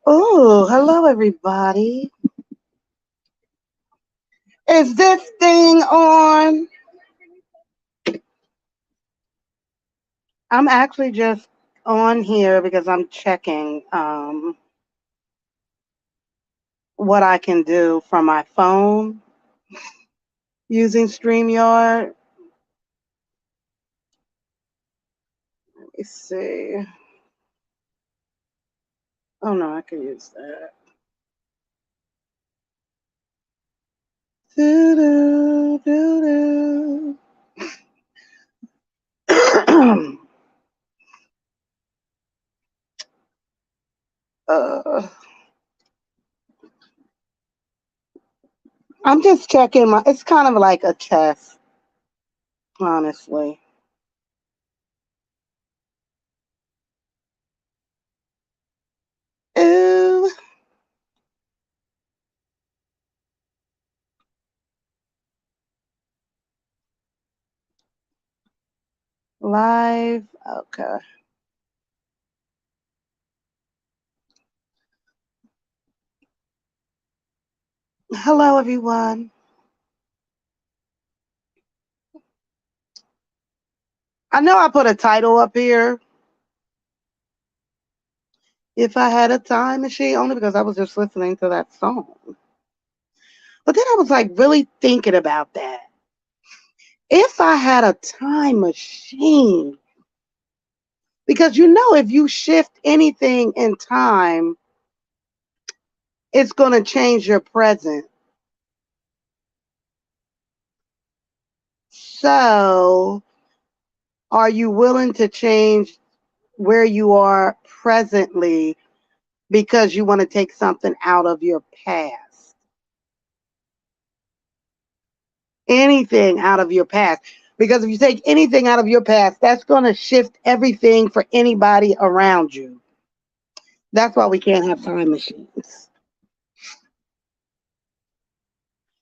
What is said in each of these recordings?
Oh, hello everybody. Is this thing on? I'm actually just on here because I'm checking what I can do from my phone using StreamYard. Let me see. Oh no, I can use that. Doo doo doo. uh, I'm just checking my. It's kind of like a test, honestly. Ooh, live. Okay. Hello, everyone. I know I put a title up here. If I had a time machine, only because I was just listening to that song. But then I was like really thinking about that. If I had a time machine, because if you shift anything in time, it's going to change your present. So, are you willing to change where you are presently because you want to take something out of your past? Anything out of your past. Because if you take anything out of your past, that's going to shift everything for anybody around you. That's why we can't have time machines.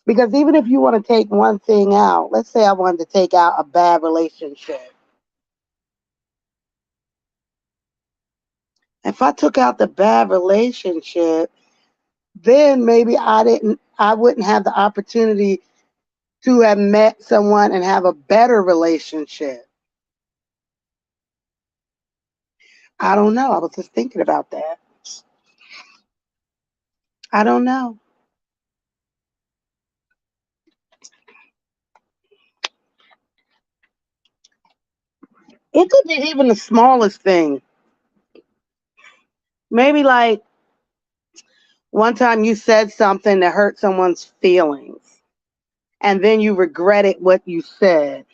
Because even if you want to take one thing out, let's say I wanted to take out a bad relationship. If I took out the bad relationship, then maybe I wouldn't have the opportunity to have met someone and have a better relationship. I don't know. I was just thinking about that. I don't know. It could be even the smallest thing. Maybe like one time you said something that hurt someone's feelings and then you regretted what you said.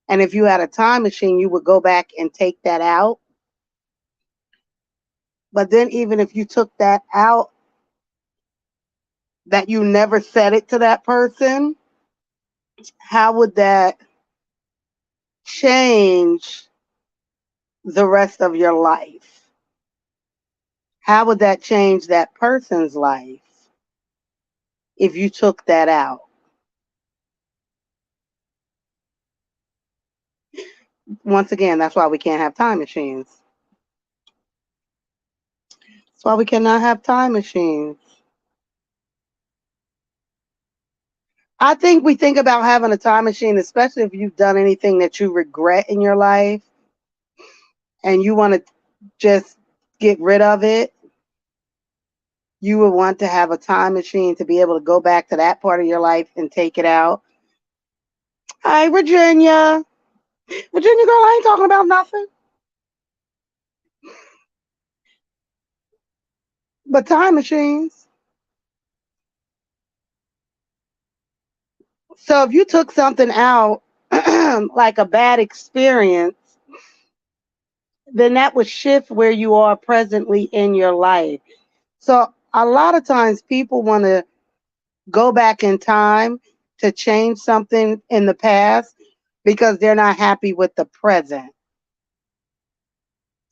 And if you had a time machine, you would go back and take that out. But then even if you took that out, that you never said it to that person, how would that change the rest of your life? How would that change that person's life if you took that out? Once again, that's why we can't have time machines. That's why we cannot have time machines. I think we think about having a time machine, especially if you've done anything that you regret in your life and you want to just get rid of it. You would want to have a time machine to be able to go back to that part of your life and take it out. Hi, Virginia. Virginia girl, I ain't talking about nothing but time machines. So if you took something out, like a bad experience, then that would shift where you are presently in your life. So a lot of times people want to go back in time to change something in the past because they're not happy with the present.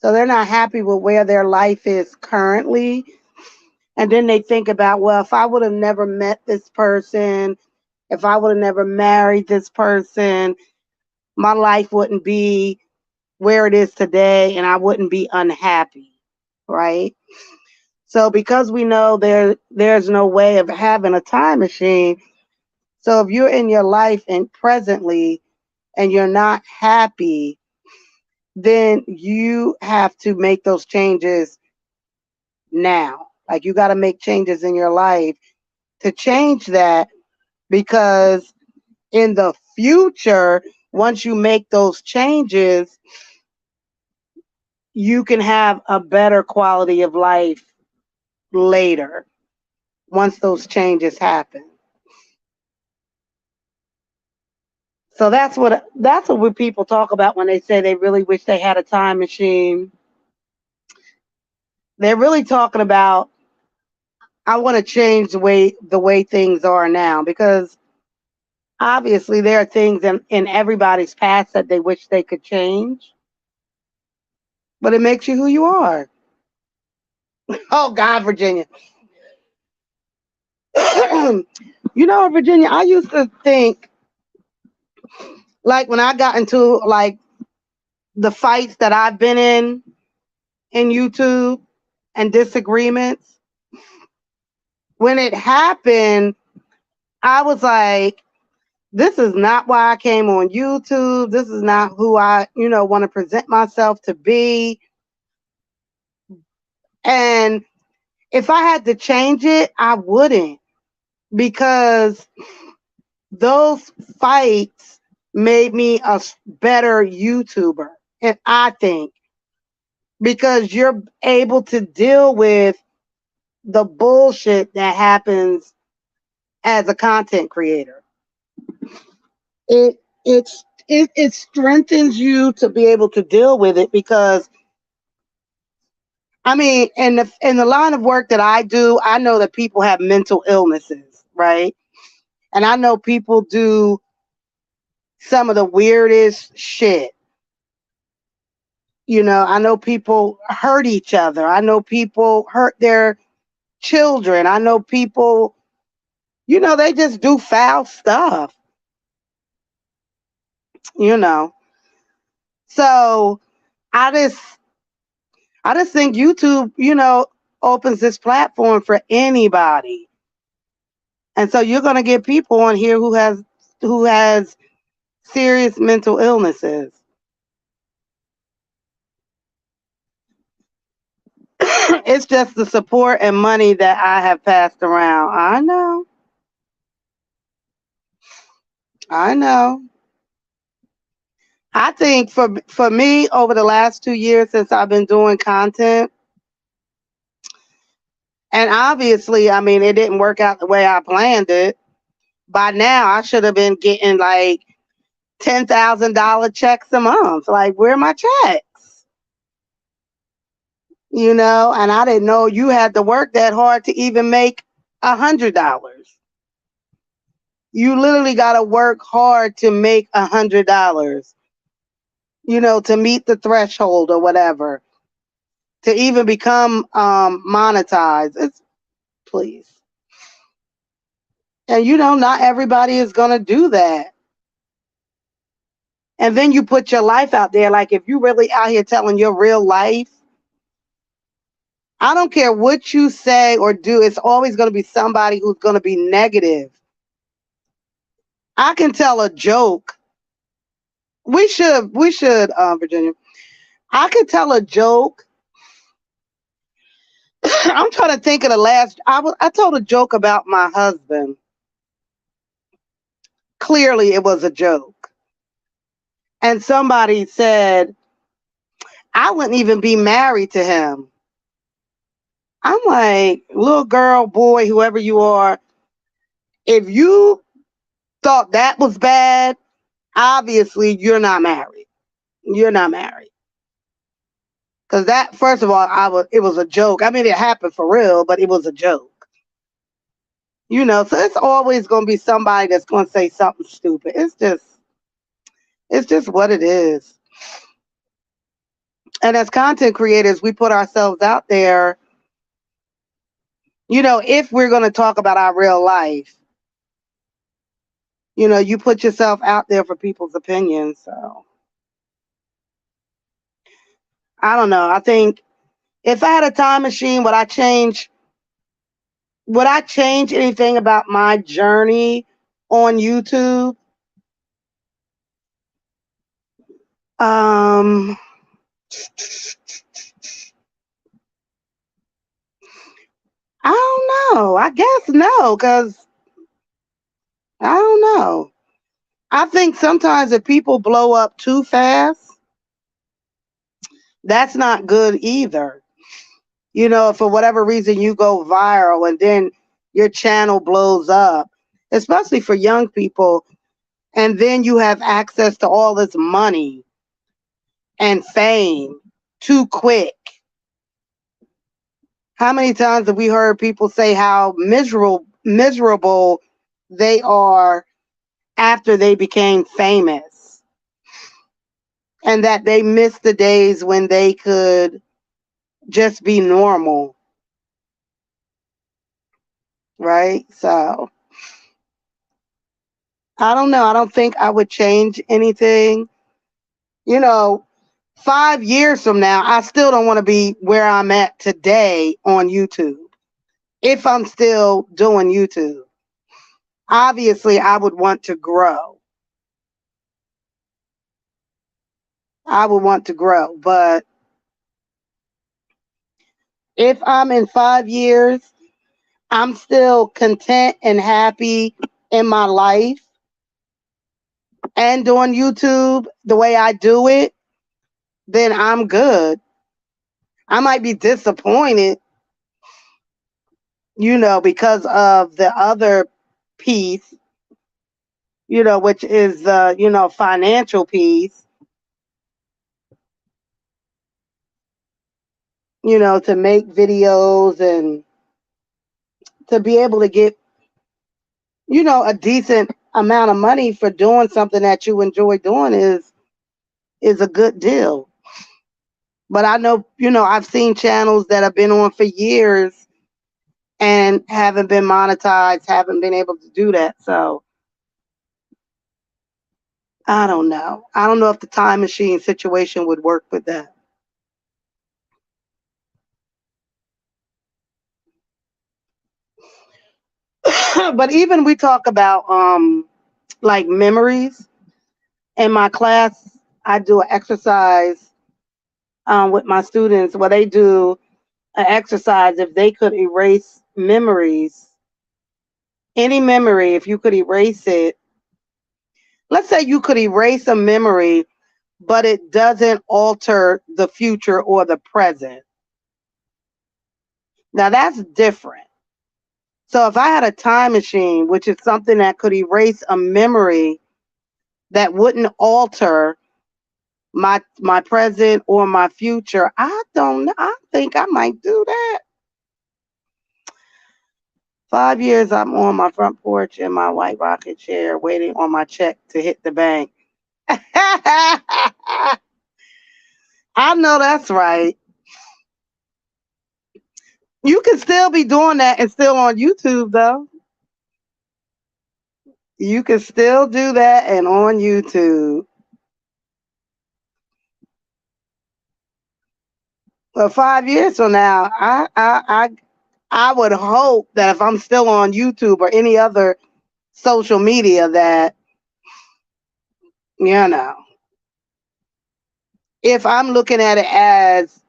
So they're not happy with where their life is currently. And then they think about, well, if I would have never met this person, if I would have never married this person, my life wouldn't be where it is today and I wouldn't be unhappy, right? So because we know there's no way of having a time machine, so if you're in your life and presently and you're not happy, then you have to make those changes now. Like you got to make changes in your life to change that, because in the future, once you make those changes, you can have a better quality of life later once those changes happen. So that's what we people talk about when they say they really wish they had a time machine. They're really talking about, I want to change the way things are now, because obviously there are things in everybody's past that they wish they could change, but it makes you who you are. Oh God, Virginia. Virginia, I used to think, like when I got into like the fights that I've been in YouTube and disagreements, when it happened, I was like, this is not why I came on YouTube. This is not who I want to present myself to be. And if I had to change it, I wouldn't, because those fights made me a better YouTuber. And I think because you're able to deal with the bullshit that happens as a content creator. It strengthens you to be able to deal with it, because I mean, in the line of work that I do, I know that people have mental illnesses, right? And I know people do some of the weirdest shit. I know people hurt each other. I know people hurt their children. I know people, they just do foul stuff, you know. So I just I just think YouTube, opens this platform for anybody. And so you're going to get people on here who has serious mental illnesses. It's just the support and money that I have passed around. I know. I know. I think for me, over the last 2 years since I've been doing content, and obviously, I mean, it didn't work out the way I planned it. By now, I should have been getting like $10,000 checks a month. Like, where are my checks? And I didn't know you had to work that hard to even make $100. You literally got to work hard to make $100, to meet the threshold or whatever, to even become monetized. Please. And not everybody is going to do that. And then you put your life out there. Like, if you really out here telling your real life, I don't care what you say or do, it's always going to be somebody who's going to be negative. I can tell a joke. We should, Virginia. I could tell a joke. I'm trying to think of the last. I told a joke about my husband. Clearly, it was a joke. And somebody said, I wouldn't even be married to him. I'm like, little girl, boy, whoever you are, if you thought that was bad, obviously you're not married. You're not married. Because that, first of all, it was a joke. I mean, it happened for real, but it was a joke. So it's always going to be somebody that's going to say something stupid. It's just what it is. And as content creators, we put ourselves out there, if we're going to talk about our real life. You put yourself out there for people's opinions. So I don't know. I think if I had a time machine, would I change anything about my journey on YouTube? Um, I don't know. I guess no, because I don't know. I think sometimes if people blow up too fast, that's not good either. If for whatever reason you go viral and then your channel blows up, especially for young people, and then you have access to all this money and fame too quick. How many times have we heard people say how miserable they are after they became famous, and that they miss the days when they could just be normal, right? So I don't know. I don't think I would change anything. You know, 5 years from now, I still don't want to be where I'm at today on YouTube. If I'm still doing YouTube, obviously I would want to grow. I would want to grow. But if I'm in 5 years, I'm still content and happy in my life and doing YouTube the way I do it, then I'm good. I might be disappointed, because of the other piece, which is the, financial piece, to make videos and to be able to get, a decent amount of money for doing something that you enjoy doing is a good deal. But I know, I've seen channels that have been on for years and haven't been monetized, haven't been able to do that. So I don't know. I don't know if the time machine situation would work with that. But even we talk about like memories. In my class, I do an exercise with my students where they do an exercise if they could erase memories, any memory, if you could erase it. Let's say you could erase a memory, but it doesn't alter the future or the present. Now that's different. So if I had a time machine, which is something that could erase a memory that wouldn't alter my present or my future, I don't know. I think I might do that. 5 years I'm on my front porch in my white rocket chair waiting on my check to hit the bank. I know that's right. You can still be doing that and still on YouTube though. You can still do that and on YouTube. But 5 years from now, I would hope that if I'm still on YouTube or any other social media that, you know, if I'm looking at it as,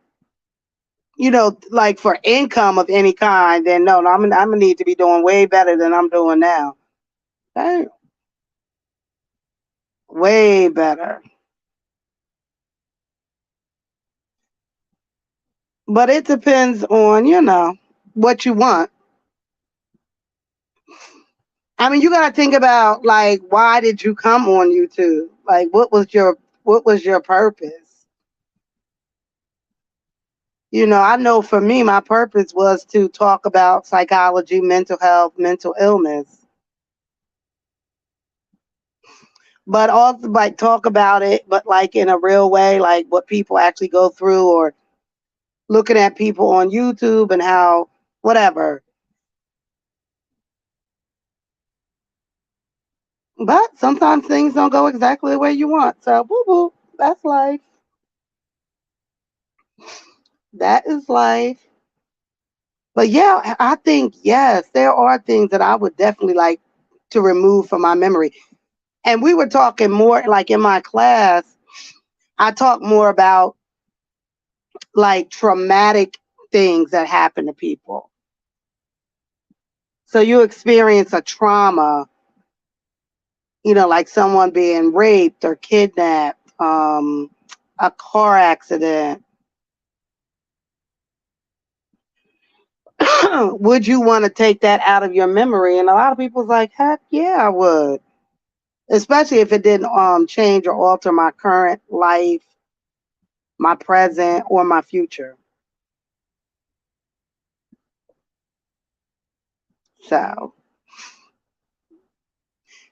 like for income of any kind, then no, I'm gonna need to be doing way better than I'm doing now. Hey, way better. But it depends on, what you want. I mean, you got to think about like why did you come on YouTube? Like what was your purpose? I know for me my purpose was to talk about psychology, mental health, mental illness. But also like talk about it but like in a real way, like what people actually go through, or looking at people on YouTube and how whatever. But sometimes things don't go exactly the way you want. So, boo boo, that's life. That is life. But yeah, I think, yes, there are things that I would definitely like to remove from my memory. And we were talking more like in my class, I talk more about like traumatic things that happen to people. So you experience a trauma, like someone being raped or kidnapped, a car accident. Would you want to take that out of your memory? And a lot of people's like, heck yeah, I would. Especially if it didn't change or alter my current life, my present, or my future. So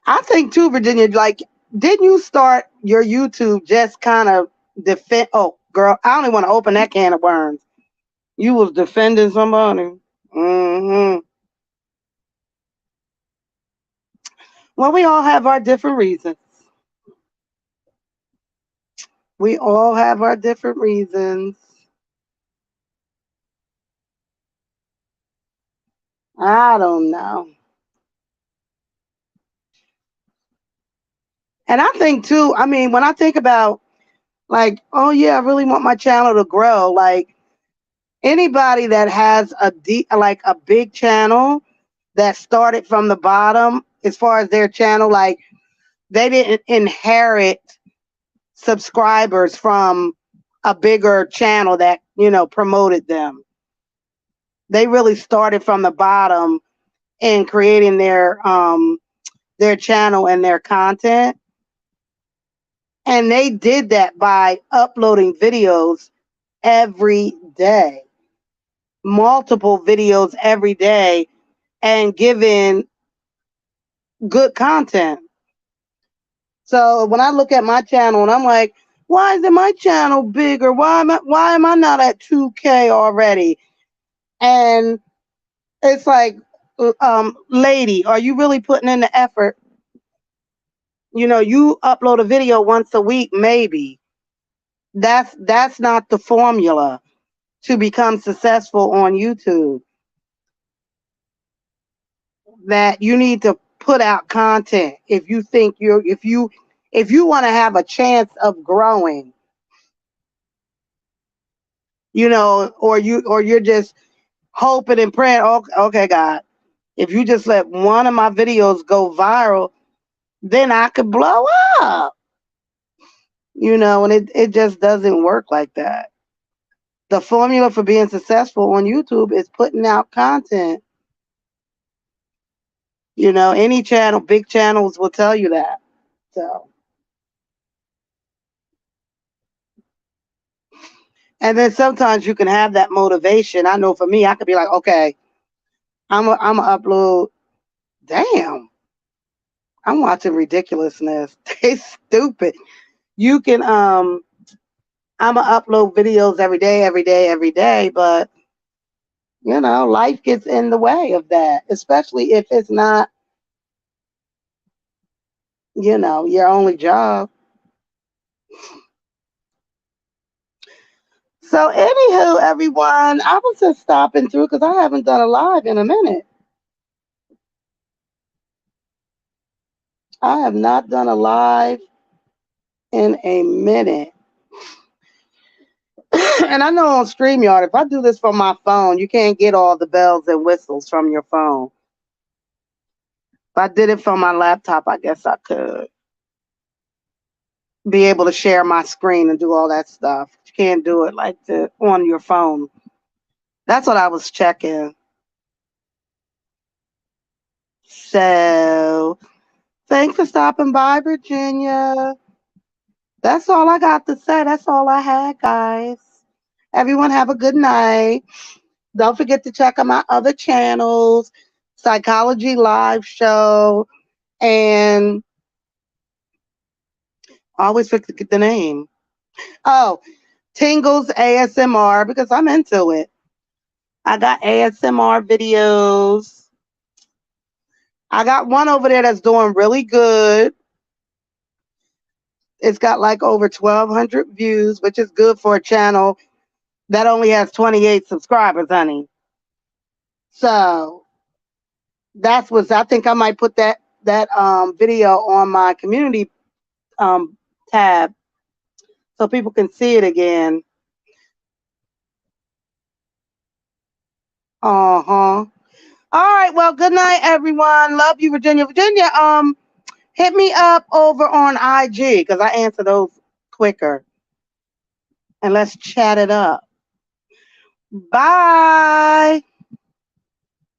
I think too, Virginia, like, didn't you start your YouTube just kind of defend? Oh, girl, I don't even want to open that can of worms. You was defending somebody. Hmm. Well, we all have our different reasons. We all have our different reasons. I don't know. And I think too, I mean, when I think about like, oh yeah, I really want my channel to grow, like anybody that has like a big channel that started from the bottom as far as their channel, like they didn't inherit subscribers from a bigger channel that, promoted them. They really started from the bottom in creating their channel and their content. And they did that by uploading videos every day, multiple videos every day, and giving good content. So when I look at my channel and I'm like, why isn't my channel bigger? Why am I not at 2K already? And it's like, lady, are you really putting in the effort? You upload a video once a week, maybe. That's not the formula to become successful on YouTube. That you need to put out content if you think if you want to have a chance of growing, or you're just hoping and praying, okay, God, if you just let one of my videos go viral, then I could blow up. And it just doesn't work like that. The formula for being successful on YouTube is putting out content. Any channel, big channels will tell you that. So, and then sometimes you can have that motivation. I know for me, I could be like, okay, I'm a upload. Damn, I'm watching ridiculousness. They stupid. You can I'm gonna upload videos every day, every day, every day, but life gets in the way of that, especially if it's not, your only job. So, anywho, everyone, I was just stopping through because I haven't done a live in a minute. I have not done a live in a minute. And I know on StreamYard, if I do this from my phone, you can't get all the bells and whistles from your phone. If I did it from my laptop, I guess I could be able to share my screen and do all that stuff. You can't do it like on your phone. That's what I was checking. So, thanks for stopping by, Virginia. That's all I got to say. That's all I had, guys. Everyone have a good night. Don't forget to check out my other channels, Psychology Live Show, and I always forget the name. Oh, Tingles ASMR, because I'm into it. I got ASMR videos. I got one over there that's doing really good. It's got like over 1,200 views, which is good for a channel that only has 28 subscribers, honey. So that's what I think. I might put that video on my community um tab so people can see it again. Uh-huh. All right, well, good night, everyone. Love you, Virginia. Virginia, hit me up over on IG because I answer those quicker. And let's chat it up. Bye.